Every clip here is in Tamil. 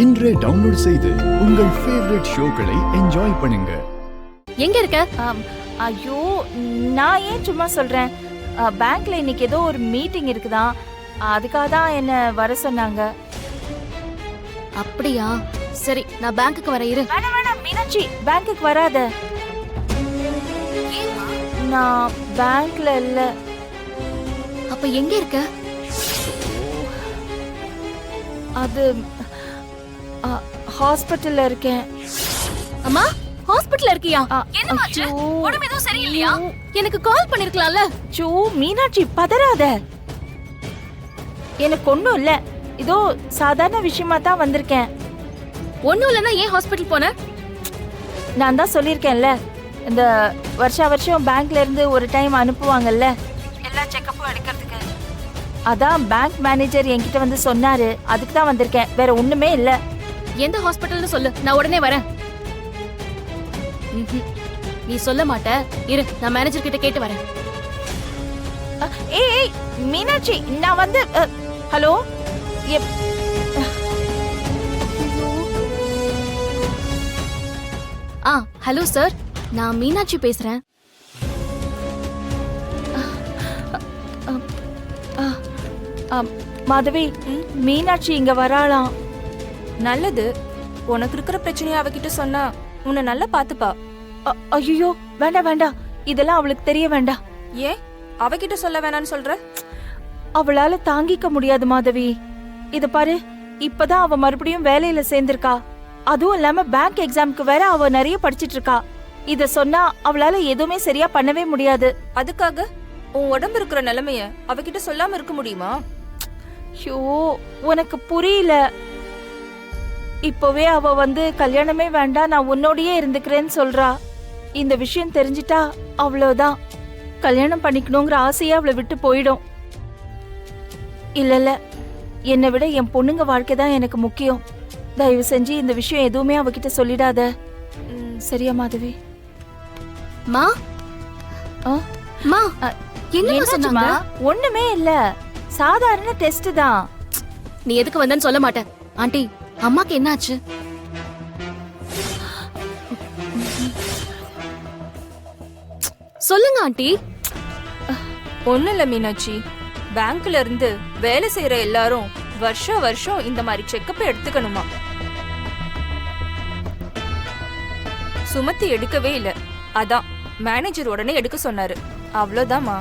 இன்றே டவுன்லோட் செய்து உங்கள் ஃபேவரட் ஷோக்களை என்ஜாய் பண்ணுங்க. எங்க இருக்க? ஐயோ, நான் ஏன் சும்மா சொல்றேன். பேங்க்ல இன்னைக்கு ஏதோ ஒரு மீட்டிங் இருக்குதான், அதுக்காக தான் என்ன வர சொன்னாங்க. அப்படியா? சரி, நான் பேங்க்குக்கு வரேன். இரு. வேணாம் வேணாம் மீனாட்சி, பேங்க்குக்கு வராத. நான் பேங்க்ல இல்ல. அப்ப எங்க இருக்க? அது ஹாஸ்பிட்டல்ல இருக்கேன். அம்மா, ஹாஸ்பிட்டல்ல இருக்கியா? என்னமாச்சு? உடம்பு எதுவும் சரியில்லையா? எனக்கு கால் பண்ணிருக்கலாம்ல. சோ மீனாட்சி, பதறாத. எனக்கு ஒண்ணும் இல்ல, இதோ சாதாரண விஷயமா தான் வந்திருக்கேன். ஒண்ணும் இல்லைன்னா ஏன் ஹாஸ்பிட்டல் போன? நான் தான் சொல்லியிருக்கேன்ல, இந்த வருஷம் பேங்க்ல இருந்து ஒரு டைம் அனுப்புவாங்கல்ல எல்லா செக்கப்பும் எடுக்கிறதுக்கு. அதான் பேங்க் மேனேஜர் என்கிட்ட வந்து சொன்னாரு, அதுக்கு தான் வந்திருக்கேன், வேற ஒண்ணுமே இல்ல. எந்த ஹாஸ்பிட்டல்னு சொல்லு, நான் உடனே வரேன். நீ சொல்ல மாட்ட, இரு, நான் மேனேஜர் கிட்ட கேட்டு வரேன். ஏய் மீனாட்சி, நான் வந்து ஹலோ. ஹலோ சார், நான் மீனாட்சி பேசுறேன். மாதவி, மீனாட்சி இங்க வராளாம். நல்லது. உனக்கு இருக்கிற பிரச்சனையை அவகிட்ட சொன்னா உன்னை நல்லா பாத்துப்பா. ஐயோ, வேண்டாம் வேண்டாம், இதெல்லாம் அவளுக்கு தெரிய வேண்டாம். ஏன் அவகிட்ட சொல்ல வேணான்னு சொல்ற? அவளால தாங்கிக்க முடியாது மாதவி. இத பாரு, இப்பதான் அவ மறுபடியும் வேலையில சேர்ந்திருக்கா. அதுவும் இல்லாம பேங்க் எக்ஸாம்க்கு வேற அவ நிறைய படிச்சிட்டு இருக்கா. இத சொன்னா அவளால எதுவுமே சரியா பண்ணவே முடியாது. அதுக்காக உன் உடம்பு இருக்கிற நிலைமைய அவகிட்ட சொல்லாம இருக்க முடியுமா? ஐயோ, உனக்கு புரியல. இப்பவே அவ வந்து கல்யாணமே வேண்டாம், நான் உன்னோடயே இருந்துக்கிறேன்னு சொல்றா. இந்த விஷயம் தெரிஞ்சிட்டா அவ்வளவுதான், கல்யாணம் பண்ணிக்கணுங்கிற ஆசையே அவளை விட்டு போயிடும். இல்ல, என்னை விட என் பொண்ணுங்க வாழ்க்கை தான் எனக்கு முக்கியம். தயவு செஞ்சு இந்த விஷயம் எதுவுமே அவகிட்ட சொல்லிடாத. சரியா மாதவி? மா, மா, என்ன சொன்னாங்க? ஒண்ணுமே இல்ல, சாதாரண டெஸ்ட் தான். நீ எதுக்கு வந்தன்னு சொல்ல மாட்டேன். ஆண்டி, அம்மாக்கு என்னாச்சு? சொல்லுங்க ஆண்டி. ஒண்ணு இல்ல மீனாட்சி, பேங்க்ல இருந்து வேலை செய்யற எல்லாரும் வருஷம் இந்த மாதிரி செக்கப் எடுத்துக்கணுமா. சுமத்தி எடுக்கவே இல்ல, அதான் மேனேஜர் உடனே எடுக்க சொன்னாரு. அவ்வளவுதாம்மா.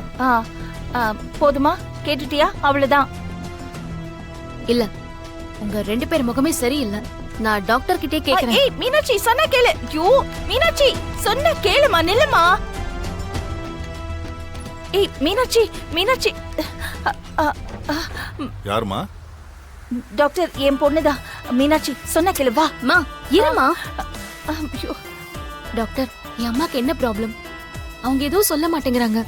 போதுமா? கேட்டுட்டியா? அவ்வளவுதான். இல்ல, உங்க ரெண்டு பேர் முகமே சரியில்லை. நான் டாக்டர் கிட்டே கேக்குறேன். ஏய் மீனாட்சி, சொன்னா கேளு. ஐயோ மீனாட்சி, சொன்னா கேளுமா, நில்லுமா. ஏய் மீனாட்சி, மீனாட்சி. யாருமா? டாக்டர், என் பொண்ணுதான். மீனாட்சி, சொன்னா கேளு, வா. மா, இருமா. ஐயோ டாக்டர், என் அம்மாக்கு என்ன ப்ராப்ளம்? அவங்க எதுவும் சொல்ல மாட்டேங்கிறாங்க.